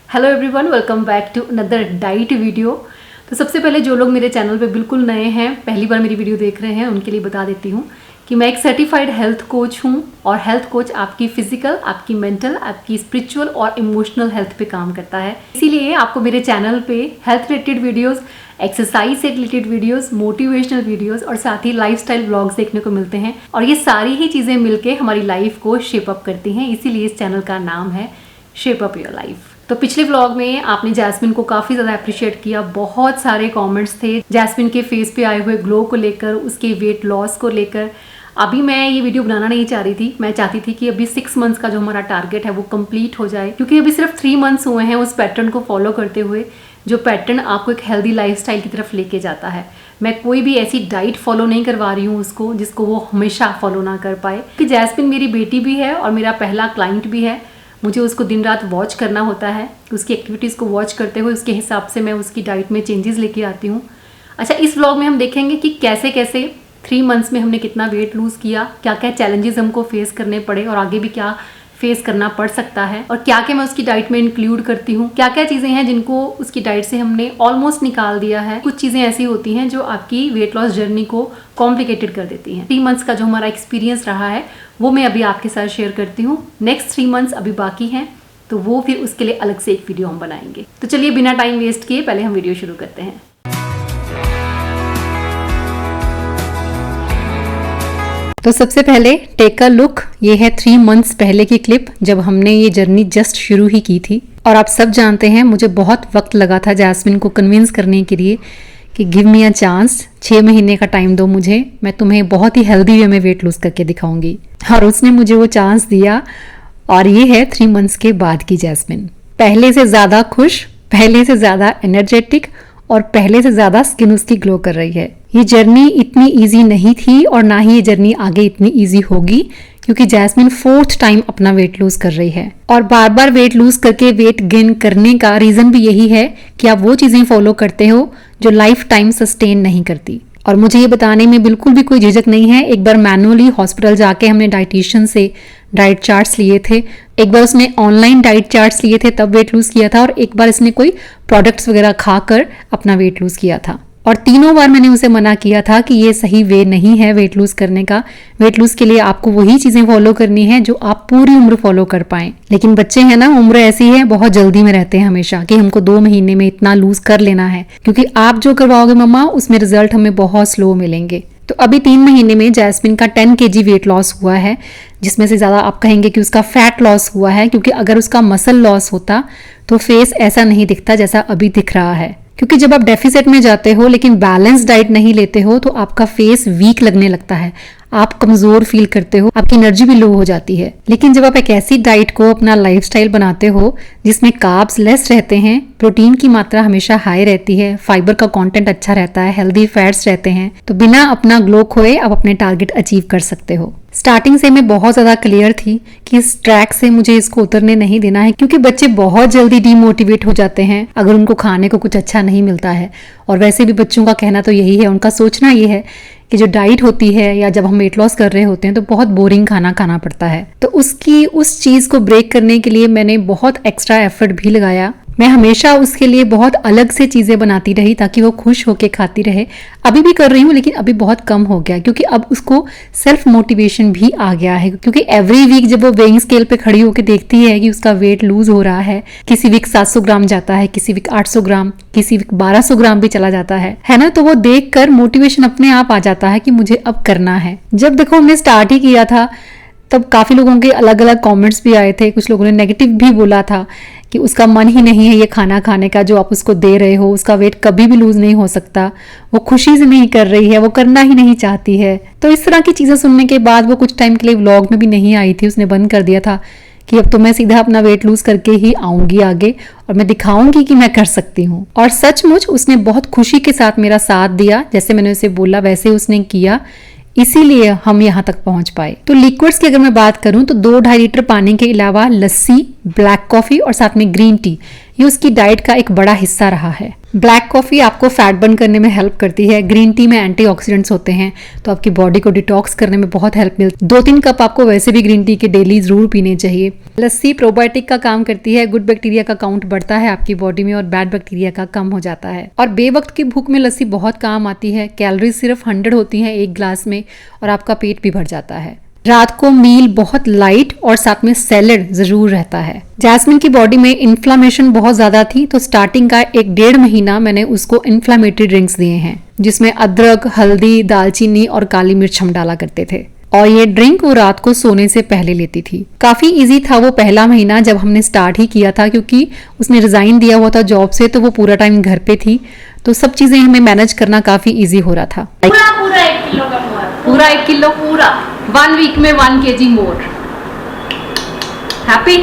Hello everyone, welcome back to another diet video. तो सबसे पहले जो लोग मेरे चैनल पे बिल्कुल नए हैं, पहली बार मेरी वीडियो देख रहे हैं, उनके लिए बता देती हूँ कि मैं एक सर्टिफाइड हेल्थ कोच हूँ और हेल्थ कोच आपकी फिजिकल, आपकी मेंटल, आपकी स्पिरिचुअल और इमोशनल हेल्थ पे काम करता है। इसीलिए आपको मेरे चैनल पे हेल्थ रिलेटेड वीडियोस, एक्सरसाइज से रिलेटेड वीडियोस, मोटिवेशनल वीडियोस और साथ ही लाइफस्टाइल व्लॉग्स देखने को मिलते हैं और ये सारी ही चीज़ें मिलके हमारी लाइफ को शेप अप करती हैं। इसीलिए इस चैनल का नाम है शेप अप योर लाइफ। तो पिछले व्लॉग में आपने जैस्मिन को काफ़ी ज़्यादा अप्रिशिएट किया, बहुत सारे कमेंट्स थे जैस्मिन के फेस पे आए हुए ग्लो को लेकर, उसके वेट लॉस को लेकर। अभी मैं ये वीडियो बनाना नहीं चाह रही थी, मैं चाहती थी कि अभी 6 मंथ्स का जो हमारा टारगेट है वो कंप्लीट हो जाए, क्योंकि अभी सिर्फ 3 मंथ्स हुए हैं उस पैटर्न को फॉलो करते हुए, जो पैटर्न आपको एक हेल्दी लाइफस्टाइल की तरफ लेके जाता है। मैं कोई भी ऐसी डाइट फॉलो नहीं करवा रही हूँ उसको जिसको वो हमेशा फॉलो ना कर पाए, क्योंकि जैस्मिन मेरी बेटी भी है और मेरा पहला क्लाइंट भी है। मुझे उसको दिन रात वॉच करना होता है, उसकी एक्टिविटीज़ को वॉच करते हुए उसके हिसाब से मैं उसकी डाइट में चेंजेस लेके आती हूँ। अच्छा, इस व्लॉग में हम देखेंगे कि कैसे कैसे 3 मंथ्स में हमने कितना वेट लूज़ किया, क्या क्या चैलेंजेस हमको फेस करने पड़े और आगे भी क्या फेस करना पड़ सकता है, और क्या क्या मैं उसकी डाइट में इंक्लूड करती हूँ, क्या क्या चीज़ें हैं जिनको उसकी डाइट से हमने ऑलमोस्ट निकाल दिया है। कुछ चीज़ें ऐसी होती हैं जो आपकी वेट लॉस जर्नी को कॉम्प्लिकेटेड कर देती हैं। 3 मंथ्स का जो हमारा एक्सपीरियंस रहा है वो मैं अभी आपके साथ शेयर करती हूँ। नेक्स्ट 3 मंथ्स अभी बाकी हैं, तो वो फिर उसके लिए अलग से एक वीडियो हम बनाएंगे। तो चलिए बिना टाइम वेस्ट किए पहले हम वीडियो शुरू करते हैं। तो सबसे पहले टेक अ लुक, ये है 3 मंथ्स पहले की क्लिप जब हमने ये जर्नी जस्ट शुरू ही की थी। और आप सब जानते हैं मुझे बहुत वक्त लगा था जैस्मिन को कन्विंस करने के लिए कि गिव मी अ चांस, 6 महीने का टाइम दो मुझे, मैं तुम्हें बहुत ही हेल्दी वे में वेट लूज करके दिखाऊंगी। और उसने मुझे वो चांस दिया और ये है 3 मंथ्स के बाद की जैस्मिन। पहले से ज़्यादा खुश, पहले से ज़्यादा एनर्जेटिक और पहले से ज़्यादा स्किन उसकी ग्लो कर रही है। ये जर्नी इतनी इजी नहीं थी और ना ही ये जर्नी आगे इतनी इजी होगी, क्योंकि जैस्मिन 4th टाइम अपना वेट लूज कर रही है। और बार बार वेट लूज करके वेट गेन करने का रीज़न भी यही है कि आप वो चीज़ें फॉलो करते हो जो लाइफ टाइम सस्टेन नहीं करती। और मुझे ये बताने में बिल्कुल भी कोई झिझक नहीं है, एक बार मैनुअली हॉस्पिटल जाके हमने डाइटिशियन से डाइट चार्ट्स लिए थे, एक बार उसने ऑनलाइन डाइट चार्ट्स लिए थे तब वेट लूज किया था, और एक बार इसने कोई प्रोडक्ट्स वगैरह खाकर अपना वेट लूज किया था। और तीनों बार मैंने उसे मना किया था कि ये सही वे नहीं है वेट लूज करने का। वेट लूज के लिए आपको वही चीजें फॉलो करनी है जो आप पूरी उम्र फॉलो कर पाएं। लेकिन बच्चे हैं ना, उम्र ऐसी है, बहुत जल्दी में रहते हैं हमेशा कि हमको 2 महीने में इतना लूज कर लेना है, क्योंकि आप जो करवाओगे मम्मा उसमें रिजल्ट हमें बहुत स्लो मिलेंगे। तो अभी 3 महीने में जैस्मिन का 10 kg वेट लॉस हुआ है, जिसमें से ज़्यादा आप कहेंगे कि उसका फैट लॉस हुआ है, क्योंकि अगर उसका मसल लॉस होता तो फेस ऐसा नहीं दिखता जैसा अभी दिख रहा है। क्योंकि जब आप डेफिसिट में जाते हो लेकिन बैलेंस डाइट नहीं लेते हो तो आपका फेस वीक लगने लगता है, आप कमजोर फील करते हो, आपकी एनर्जी भी लो हो जाती है। लेकिन जब आप एक ऐसी डाइट को अपना लाइफस्टाइल बनाते हो जिसमें कार्ब्स लेस रहते हैं, प्रोटीन की मात्रा हमेशा हाई रहती है, फाइबर का कंटेंट अच्छा रहता है, हेल्दी फैट्स रहते हैं, तो बिना अपना ग्लो खोए आप अपने टारगेट अचीव कर सकते हो। स्टार्टिंग से मैं बहुत ज़्यादा क्लियर थी कि इस ट्रैक से मुझे इसको उतरने नहीं देना है, क्योंकि बच्चे बहुत जल्दी डीमोटिवेट हो जाते हैं अगर उनको खाने को कुछ अच्छा नहीं मिलता है। और वैसे भी बच्चों का कहना तो यही है, उनका सोचना ये है कि जो डाइट होती है या जब हम वेट लॉस कर रहे होते हैं तो बहुत बोरिंग खाना खाना पड़ता है। तो उस चीज़ को ब्रेक करने के लिए मैंने बहुत एक्स्ट्रा एफर्ट भी लगाया। मैं हमेशा उसके लिए बहुत अलग से चीज़ें बनाती रही ताकि वो खुश होके खाती रहे। अभी भी कर रही हूँ, लेकिन अभी बहुत कम हो गया, क्योंकि अब उसको सेल्फ मोटिवेशन भी आ गया है। क्योंकि एवरी वीक जब वो वेइंग स्केल पे खड़ी होकर देखती है कि उसका वेट लूज हो रहा है, किसी वीक 700 ग्राम जाता है, किसी वीक 800 ग्राम, किसी वीक 1200 ग्राम भी चला जाता है ना, तो वो देख कर मोटिवेशन अपने आप आ जाता है कि मुझे अब करना है। जब देखो हमने स्टार्ट ही किया था तब काफ़ी लोगों के अलग अलग कमेंट्स भी आए थे, कुछ लोगों ने नेगेटिव भी बोला था कि उसका मन ही नहीं है ये खाना खाने का जो आप उसको दे रहे हो, उसका वेट कभी भी लूज नहीं हो सकता, वो खुशी से नहीं कर रही है, वो करना ही नहीं चाहती है। तो इस तरह की चीज़ें सुनने के बाद वो कुछ टाइम के लिए व्लॉग में भी नहीं आई थी, उसने बंद कर दिया था कि अब तो मैं सीधा अपना वेट लूज करके ही आऊंगी आगे और मैं दिखाऊंगी कि मैं कर सकती हूँ। और सचमुच उसने बहुत खुशी के साथ मेरा साथ दिया, जैसे मैंने उसे बोला वैसे उसने किया, इसीलिए हम यहाँ तक पहुंच पाए। तो लिक्विड्स की अगर मैं बात करूं तो 2-2.5 लीटर पानी के अलावा लस्सी, ब्लैक कॉफी और साथ में ग्रीन टी, ये उसकी डाइट का एक बड़ा हिस्सा रहा है। ब्लैक कॉफी आपको फैट बर्न करने में हेल्प करती है। ग्रीन टी में एंटीऑक्सीडेंट्स होते हैं तो आपकी बॉडी को डिटॉक्स करने में बहुत हेल्प मिलती है। 2-3 कप आपको वैसे भी ग्रीन टी के डेली जरूर पीने चाहिए। लस्सी प्रोबायोटिक का काम करती है। गुड बैक्टीरिया का काउंट बढ़ता है आपकी बॉडी में और बैड बैक्टीरिया का कम हो जाता है। और बेवक्त की भूख में लस्सी बहुत काम आती है। कैलोरीज सिर्फ 100 होती हैं एक ग्लास में और आपका पेट भी भर जाता है। रात को मील बहुत लाइट और साथ में सैलेड जरूर रहता है। जैस्मिन की बॉडी में इन्फ्लामेशन बहुत ज्यादा थी तो स्टार्टिंग का 1-1.5 महीना मैंने उसको इन्फ्लामेटरी ड्रिंक्स दिए हैं, जिसमें अदरक, हल्दी, दालचीनी और काली मिर्च हम डाला करते थे और ये ड्रिंक वो रात को सोने से पहले लेती थी। काफी इजी था वो पहला महीना जब हमने स्टार्ट ही किया था, क्योंकि उसने रिजाइन दिया हुआ था जॉब से तो वो पूरा टाइम घर पे थी, तो सब चीजें हमें मैनेज करना काफी इजी हो रहा था। पूरा 1 किलो का हुआ। पूरा 1 किलो पूरा 1 वीक में 1 kg मोर। हैप्पी?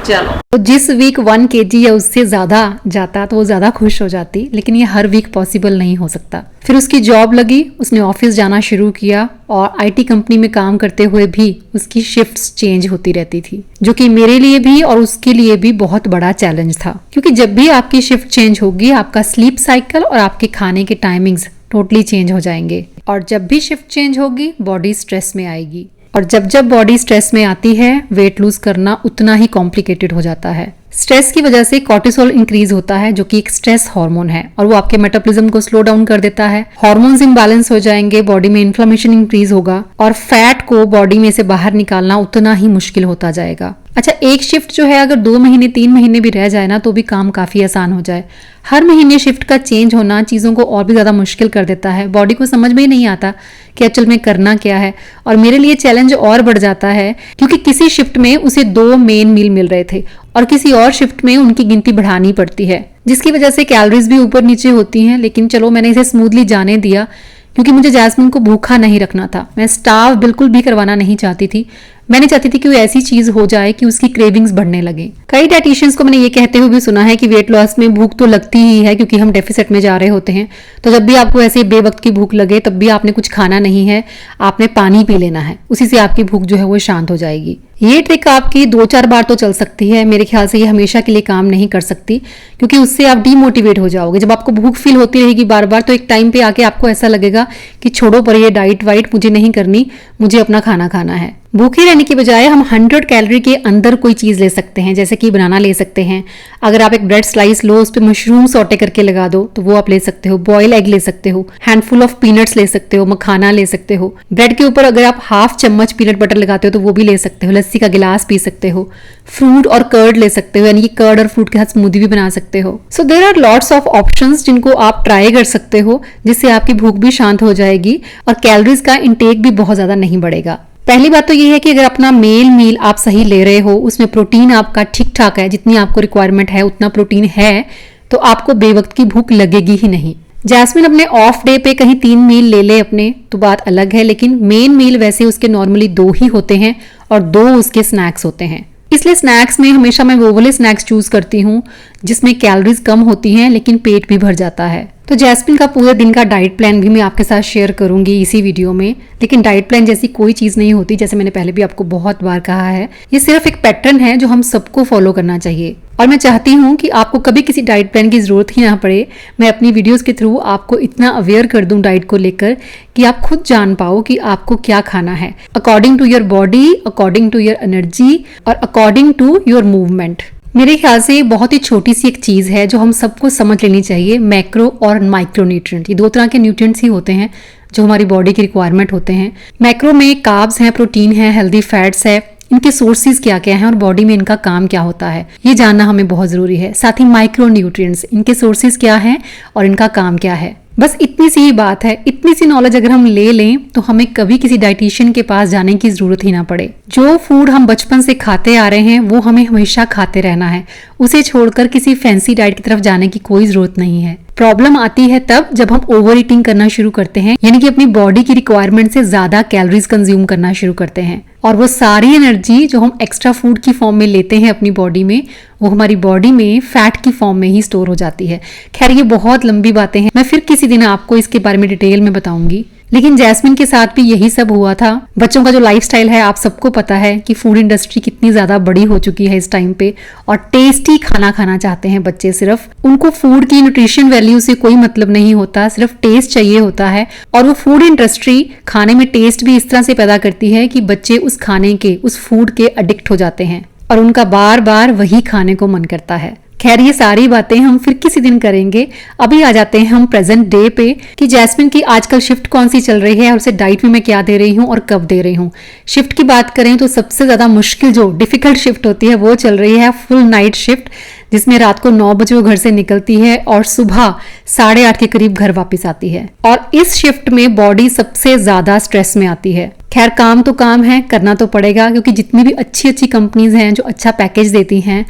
चलो, तो जिस वीक 1 kg या उससे ज्यादा जाता तो वो ज्यादा खुश हो जाती, लेकिन ये हर वीक पॉसिबल नहीं हो सकता। फिर उसकी जॉब लगी, उसने ऑफिस जाना शुरू किया और आईटी कंपनी में काम करते हुए भी उसकी शिफ्ट्स चेंज होती रहती थी, जो कि मेरे लिए भी और उसके लिए भी बहुत बड़ा चैलेंज था, क्योंकि जब भी आपकी शिफ्ट चेंज होगी आपका स्लीप साइकिल और आपके खाने के टाइमिंग्स टोटली चेंज हो जाएंगे और जब भी शिफ्ट चेंज होगी बॉडी स्ट्रेस में आएगी और जब जब बॉडी स्ट्रेस में आती है वेट लूज करना उतना ही कॉम्प्लिकेटेड हो जाता है। स्ट्रेस की वजह से कॉर्टिसोल इंक्रीज होता है, जो कि एक स्ट्रेस हार्मोन है और वो आपके मेटाबॉलिज्म को स्लो डाउन कर देता है। हार्मोन्स इम्बैलेंस हो जाएंगे, बॉडी में इन्फ्लेमेशन इंक्रीज होगा और फैट को बॉडी में से बाहर निकालना उतना ही मुश्किल होता जाएगा। अच्छा, एक शिफ्ट जो है अगर 2 महीने 3 महीने भी रह जाए ना तो भी काम काफी आसान हो जाए। हर महीने शिफ्ट का चेंज होना चीजों को और भी ज्यादा मुश्किल कर देता है। बॉडी को समझ में ही नहीं आता कि एक्चुअल में करना क्या है और मेरे लिए चैलेंज और बढ़ जाता है, क्योंकि किसी शिफ्ट में उसे 2 मेन मील मिल रहे थे और किसी और शिफ्ट में उनकी गिनती बढ़ानी पड़ती है, जिसकी वजह से कैलोरीज भी ऊपर नीचे होती हैं। लेकिन चलो, मैंने इसे स्मूथली जाने दिया क्योंकि मुझे जैस्मिन को भूखा नहीं रखना था। मैं स्टार्व बिल्कुल भी करवाना नहीं चाहती थी। मैंने चाहती थी कि वो ऐसी चीज हो जाए कि उसकी क्रेविंग्स बढ़ने लगे। कई डाइटिशियंस को मैंने ये कहते हुए भी सुना है कि वेट लॉस में भूख तो लगती ही है क्योंकि हम डेफिसिट में जा रहे होते हैं, तो जब भी आपको ऐसे बेवक्त की भूख लगे तब भी आपने कुछ खाना नहीं है, आपने पानी पी लेना है, उसी से आपकी भूख जो है वो शांत हो जाएगी। ये ट्रिक आपकी 2-4 बार तो चल सकती है, मेरे ख्याल से ये हमेशा के लिए काम नहीं कर सकती, क्योंकि उससे आप डीमोटिवेट हो जाओगे। जब आपको भूख फील होती रहेगी बार बार तो एक टाइम पे आके आपको ऐसा लगेगा कि छोड़ो पर ये डाइट वाइट मुझे नहीं करनी, मुझे अपना खाना खाना है। भूखे रहने की बजाय हम 100 कैलोरी के अंदर कोई चीज ले सकते हैं, जैसे कि बनाना ले सकते हैं। अगर आप एक ब्रेड स्लाइस लो, उस पर मशरूम सॉटे करके लगा दो तो वो आप ले सकते हो। बॉयल एग ले सकते हो, हैंडफुल ऑफ पीनट्स ले सकते हो, मखाना ले सकते हो। ब्रेड के ऊपर अगर आप हाफ चम्मच पीनट बटर लगाते हो तो वो भी ले सकते हो। लस्सी का गिलास पी सकते हो। फ्रूट और कर्ड ले सकते हो, यानी कि कर्ड और फ्रूट के साथ स्मूदी भी बना सकते हो। So there are lots of options जिनको आप ट्राई कर सकते हो, जिससे आपकी भूख भी शांत हो जाएगी और कैलोरीज का इंटेक भी बहुत ज्यादा नहीं बढ़ेगा। पहली बात तो ये है कि अगर अपना मील आप सही ले रहे हो, उसमें प्रोटीन आपका ठीक ठाक है, जितनी आपको रिक्वायरमेंट है उतना प्रोटीन है, तो आपको बेवक्त की भूख लगेगी ही नहीं। जैस्मिन अपने ऑफ डे पे कहीं 3 मील ले ले अपने तो बात अलग है, लेकिन मेन मील वैसे उसके नॉर्मली 2 ही होते हैं और 2 उसके स्नैक्स होते हैं। इसलिए स्नैक्स में हमेशा मैं वो वाले स्नैक्स चूज करती हूँ जिसमें कैलोरीज कम होती हैं लेकिन पेट भी भर जाता है। तो जैस्मिन का पूरे दिन का डाइट प्लान भी मैं आपके साथ शेयर करूंगी इसी वीडियो में, लेकिन डाइट प्लान जैसी कोई चीज नहीं होती, जैसे मैंने पहले भी आपको बहुत बार कहा है। ये सिर्फ एक पैटर्न है जो हम सबको फॉलो करना चाहिए और मैं चाहती हूँ कि आपको कभी किसी डाइट प्लान की जरूरत ही ना पड़े। मैं अपनी वीडियोस के थ्रू आपको इतना अवेयर कर दूं डाइट को लेकर कि आप खुद जान पाओ कि आपको क्या खाना है, according to your body, according to your energy और अकॉर्डिंग टू योर मूवमेंट। मेरे ख्याल से बहुत ही छोटी सी एक चीज है जो हम सबको समझ लेनी चाहिए। मैक्रो और माइक्रो न्यूट्रिएंट, ये 2 तरह के न्यूट्रिएंट्स ही होते हैं जो हमारी बॉडी की रिक्वायरमेंट होते हैं। मैक्रो में कार्ब्स हैं, प्रोटीन है, हेल्दी फैट्स है, इनके सोर्सेज क्या क्या हैं और बॉडी में इनका काम क्या होता है, ये जानना हमें बहुत जरूरी है। साथ ही माइक्रो न्यूट्रिएंट्स, इनके सोर्सेज क्या हैं और इनका काम क्या है। बस इतनी सी ही बात है। इतनी सी नॉलेज अगर हम ले लें तो हमें कभी किसी डाइटिशियन के पास जाने की जरूरत ही ना पड़े। जो फूड हम बचपन से खाते आ रहे हैं वो हमें हमेशा खाते रहना है, उसे छोड़कर किसी फैंसी डाइट की तरफ जाने की कोई जरूरत नहीं है। प्रॉब्लम आती है तब जब हम ओवर ईटिंग करना शुरू करते हैं, यानी कि अपनी बॉडी की रिक्वायरमेंट से ज्यादा कैलोरीज कंज्यूम करना शुरू करते हैं और वो सारी एनर्जी जो हम एक्स्ट्रा फूड की फॉर्म में लेते हैं अपनी बॉडी में, वो हमारी बॉडी में फैट की फॉर्म में ही स्टोर हो जाती है। खैर, ये बहुत लंबी बातें हैं, मैं फिर किसी दिन आपको इसके बारे में डिटेल में बताऊंगी। लेकिन जैस्मिन के साथ भी यही सब हुआ था। बच्चों का जो लाइफस्टाइल है, आप सबको पता है कि फूड इंडस्ट्री कितनी ज्यादा बड़ी हो चुकी है इस टाइम पे, और टेस्टी खाना खाना चाहते हैं बच्चे। सिर्फ उनको फूड की न्यूट्रिशन वैल्यू से कोई मतलब नहीं होता, सिर्फ टेस्ट चाहिए होता है। और वो फूड इंडस्ट्री खाने में टेस्ट भी इस तरह से पैदा करती है कि बच्चे उस खाने के, उस फूड के एडिक्ट हो जाते हैं और उनका बार बार वही खाने को मन करता है। खैर, ये सारी बातें हम फिर किसी दिन करेंगे। अभी आ जाते हैं हम प्रेजेंट डे पे कि जैस्मिन की आजकल शिफ्ट कौन सी चल रही है और उसे डाइट में मैं क्या दे रही हूँ और कब दे रही हूँ। शिफ्ट की बात करें तो सबसे ज्यादा मुश्किल जो डिफिकल्ट शिफ्ट होती है वो चल रही है फुल नाइट शिफ्ट, जिसमें रात को 9 बजे वो घर से निकलती है और सुबह 8:30 के करीब घर वापस आती है। और इस शिफ्ट में बॉडी सबसे ज्यादा स्ट्रेस में आती है। खैर, काम तो काम है, करना तो पड़ेगा, क्योंकि जितनी भी अच्छी अच्छी कंपनीज हैं जो अच्छा पैकेज देती हैं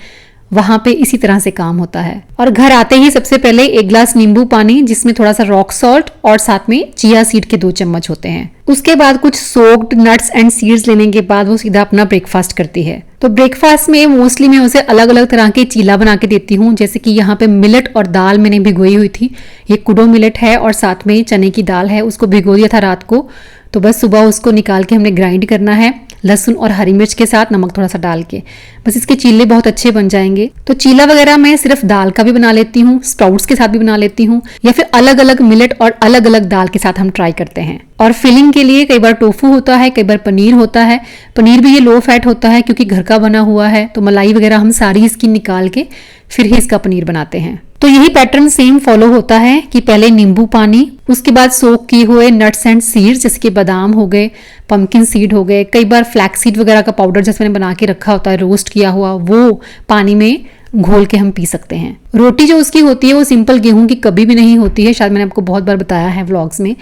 वहां पे इसी तरह से काम होता है। और घर आते ही सबसे पहले 1 ग्लास नींबू पानी, जिसमें थोड़ा सा रॉक सॉल्ट और साथ में चिया सीड के 2 चम्मच होते हैं। उसके बाद कुछ सोक्ड नट्स एंड सीड्स लेने के बाद वो सीधा अपना ब्रेकफास्ट करती है। तो ब्रेकफास्ट में मोस्टली मैं उसे अलग अलग तरह के चीला बना के देती हूँ। जैसे कि यहाँ पे मिलेट और दाल मैंने भिगोई हुई थी, ये कुडो मिलेट है और साथ में चने की दाल है, उसको भिगो दिया था रात को। तो बस सुबह उसको निकाल के हमने ग्राइंड करना है लहसुन और हरी मिर्च के साथ, नमक थोड़ा सा डाल के। बस इसके चीले बहुत अच्छे बन जाएंगे। तो चीला वगैरह मैं सिर्फ दाल का भी बना लेती हूँ, स्प्राउट्स के साथ भी बना लेती हूँ, या फिर अलग अलग मिलेट और अलग अलग दाल के साथ हम ट्राई करते हैं। और फिलिंग के लिए कई बार टोफू होता है, कई बार पनीर होता है। पनीर भी ये लो फैट होता है क्योंकि घर का बना हुआ है, तो मलाई वगैरह हम सारी इसकी निकाल के फिर ही इसका पनीर बनाते हैं। तो यही पैटर्न सेम फॉलो होता है कि पहले नींबू पानी, उसके बाद सोक किए हुए नट्स एंड सीड्स, जैसे कि बादाम हो गए, पंपकिन सीड हो गए, कई बार फ्लैक्स सीड वगैरह का पाउडर जैसे मैंने बना के रखा होता है रोस्ट किया हुआ, वो पानी में घोल के हम पी सकते हैं। रोटी जो उसकी होती है वो सिंपल गेहूं की कभी भी नहीं होती है। शायद मैंने आपको बहुत बार बताया है व्लॉग्स में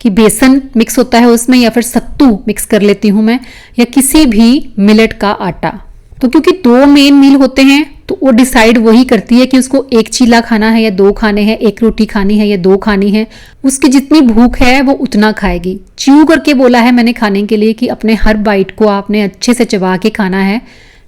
कि बेसन मिक्स होता है उसमें, या फिर सत्तू मिक्स कर लेती हूँ मैं, या किसी भी मिलेट का आटा। तो क्योंकि 2 मेन मील होते हैं तो वो डिसाइड वही करती है कि उसको 1 चीला खाना है या 2 खाने हैं, 1 रोटी खानी है या 2 खानी है। उसकी जितनी भूख है वो उतना खाएगी। च्यू करके बोला है मैंने खाने के लिए कि अपने हर बाइट को आपने अच्छे से चबा के खाना है,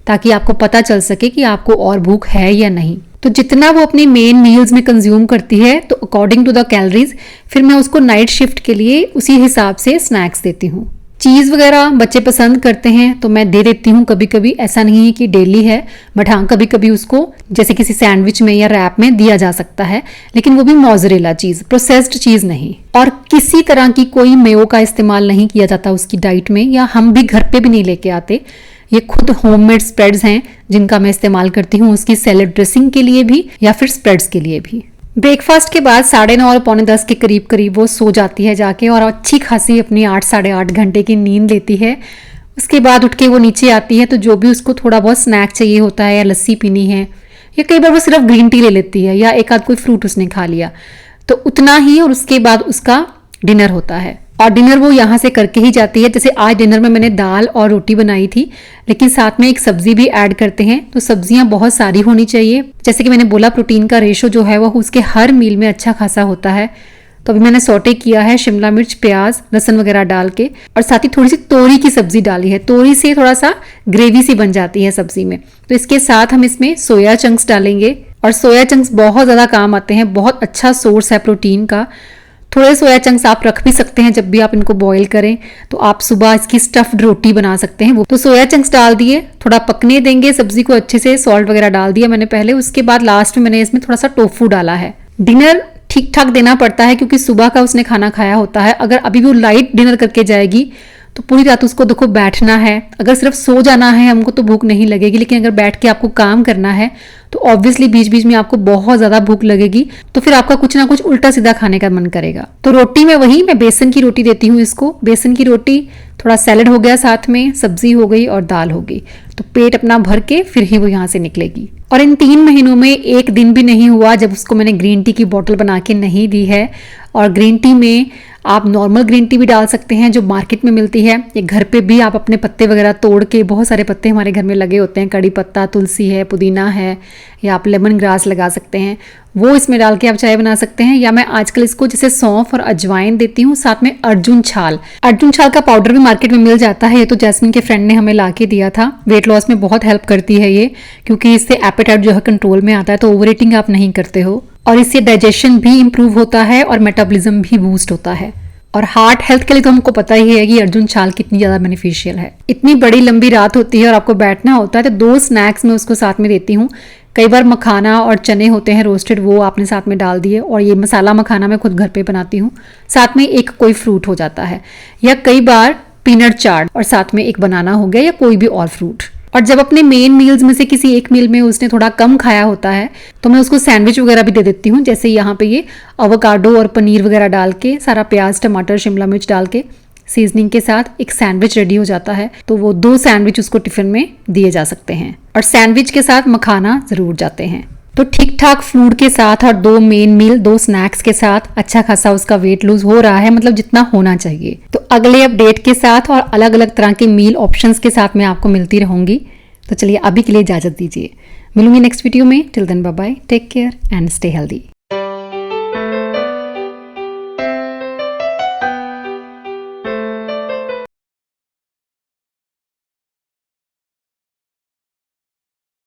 ताकि आपको पता चल सके कि आपको और भूख है या नहीं। तो जितना वो अपनी मेन मील्स में कंज्यूम करती है, तो अकॉर्डिंग टू द कैलोरीज फिर मैं उसको नाइट शिफ्ट के लिए उसी हिसाब से स्नैक्स देती हूँ। चीज़ वगैरह बच्चे पसंद करते हैं तो मैं दे देती हूँ कभी कभी, ऐसा नहीं है कि डेली है, बट हाँ कभी कभी उसको जैसे किसी सैंडविच में या रैप में दिया जा सकता है, लेकिन वो भी मोज़रेला चीज़, प्रोसेस्ड चीज़ नहीं। और किसी तरह की कोई मेयो का इस्तेमाल नहीं किया जाता उसकी डाइट में, या हम भी घर पे भी नहीं लेके आते। ये खुद होममेड स्प्रेड्स हैं जिनका मैं इस्तेमाल करती हूँ, उसकी सैलेड ड्रेसिंग के लिए भी या फिर स्प्रेड्स के लिए भी। ब्रेकफास्ट के बाद 9:30 और 9:45 के करीब करीब वो सो जाती है जाके, और अच्छी खासी अपनी 8 साढ़े 8 घंटे की नींद लेती है। उसके बाद उठ के वो नीचे आती है, तो जो भी उसको थोड़ा बहुत स्नैक चाहिए होता है, या लस्सी पीनी है, या कई बार वो सिर्फ ग्रीन टी ले लेती है, या एक आध कोई फ्रूट उसने खा लिया, तो उतना ही। और उसके बाद उसका डिनर होता है, और डिनर वो यहाँ से करके ही जाती है। जैसे आज डिनर में मैंने दाल और रोटी बनाई थी, लेकिन साथ में एक सब्जी भी ऐड करते हैं। तो सब्जियां बहुत सारी होनी चाहिए। जैसे कि मैंने बोला, प्रोटीन का रेशो जो है वो उसके हर मील में अच्छा खासा होता है। तो अभी मैंने सौटे किया है शिमला मिर्च, प्याज, लहसुन वगैरह डाल के, और साथ ही थोड़ी सी तोरी की सब्जी डाली है। तोरी से थोड़ा सा ग्रेवी सी बन जाती है सब्जी में। तो इसके साथ हम इसमें सोया चंक्स डालेंगे, और सोया चंक्स बहुत ज्यादा काम आते हैं, बहुत अच्छा सोर्स है प्रोटीन का। थोड़े सोया चंक्स आप रख भी सकते हैं, जब भी आप इनको बॉईल करें तो आप सुबह इसकी स्टफ्ड रोटी बना सकते हैं। वो तो सोया चंक्स डाल दिए, थोड़ा पकने देंगे सब्जी को अच्छे से, सॉल्ट वगैरह डाल दिया मैंने पहले। उसके बाद लास्ट में मैंने इसमें थोड़ा सा टोफू डाला है। डिनर ठीक ठाक देना पड़ता है क्योंकि सुबह का उसने खाना खाया होता है। अगर अभी भी वो लाइट डिनर करके जाएगी तो पूरी रात उसको देखो बैठना है। अगर सिर्फ सो जाना है हमको तो भूख नहीं लगेगी, लेकिन अगर बैठ के आपको काम करना है तो ऑब्वियसली बीच बीच में आपको बहुत ज्यादा भूख लगेगी, तो फिर आपका कुछ ना कुछ उल्टा सीधा खाने का मन करेगा। तो रोटी में वही मैं बेसन की रोटी देती हूँ इसको। बेसन की रोटी, थोड़ा सैलेड हो गया, साथ में सब्जी हो गई और दाल हो गई, तो पेट अपना भर के फिर ही वो यहाँ से निकलेगी। और इन 3 महीनों में एक दिन भी नहीं हुआ जब उसको मैंने ग्रीन टी की बोतल बना के नहीं दी है। और ग्रीन टी में आप नॉर्मल ग्रीन टी भी डाल सकते हैं जो मार्केट में मिलती है, या घर पे भी आप अपने पत्ते वगैरह तोड़ के, बहुत सारे पत्ते हमारे घर में लगे होते हैं, कड़ी पत्ता, तुलसी है, पुदीना है, या आप लेमन ग्रास लगा सकते हैं, वो इसमें डाल के आप चाय बना सकते हैं। या मैं आजकल इसको जैसे सौंफ और अजवाइन देती हूँ, साथ में अर्जुन छाल का पाउडर भी मार्केट में मिल जाता है। ये तो जैस्मिन के फ्रेंड ने हमें ला के दिया था। वेट लॉस में बहुत हेल्प करती है ये, क्योंकि इससे एपेटाइट जो है कंट्रोल में आता है, तो ओवर ईटिंग आप नहीं करते हो। और इससे डाइजेशन भी इंप्रूव होता है और मेटाबॉलिज्म भी बूस्ट होता है। और हार्ट हेल्थ के लिए तो हमको पता ही है कि अर्जुन छाल कितनी ज़्यादा बेनिफिशियल है। इतनी बड़ी लंबी रात होती है और आपको बैठना होता है, तो 2 स्नैक्स मैं उसको साथ में देती हूँ। कई बार मखाना और चने होते हैं रोस्टेड, वो आपने साथ में डाल दिए, और ये मसाला मखाना मैं खुद घर पे बनाती हूँ। साथ में एक कोई फ्रूट हो जाता है, या कई बार पीनट चाट, और साथ में एक बनाना हो गया, या कोई भी और फ्रूट। और जब अपने मेन मील्स में से किसी एक मील में उसने थोड़ा कम खाया होता है, तो मैं उसको सैंडविच वगैरह भी दे देती हूँ। जैसे यहाँ पे ये एवोकाडो और पनीर वगैरह डाल के, सारा प्याज टमाटर शिमला मिर्च डाल के सीजनिंग के साथ एक सैंडविच रेडी हो जाता है। तो वो 2 सैंडविच उसको टिफिन में दिए जा सकते हैं, और सैंडविच के साथ मखाना जरूर जाते हैं। तो ठीक ठाक फूड के साथ और 2 मेन मील 2 स्नैक्स के साथ अच्छा खासा उसका वेट लूज हो रहा है, मतलब जितना होना चाहिए। तो अगले अपडेट के साथ और अलग अलग तरह के मील ऑप्शंस के साथ मैं आपको मिलती रहूंगी। तो चलिए अभी के लिए इजाजत दीजिए, मिलूंगी नेक्स्ट वीडियो में। Till then bye bye, take care and stay healthy.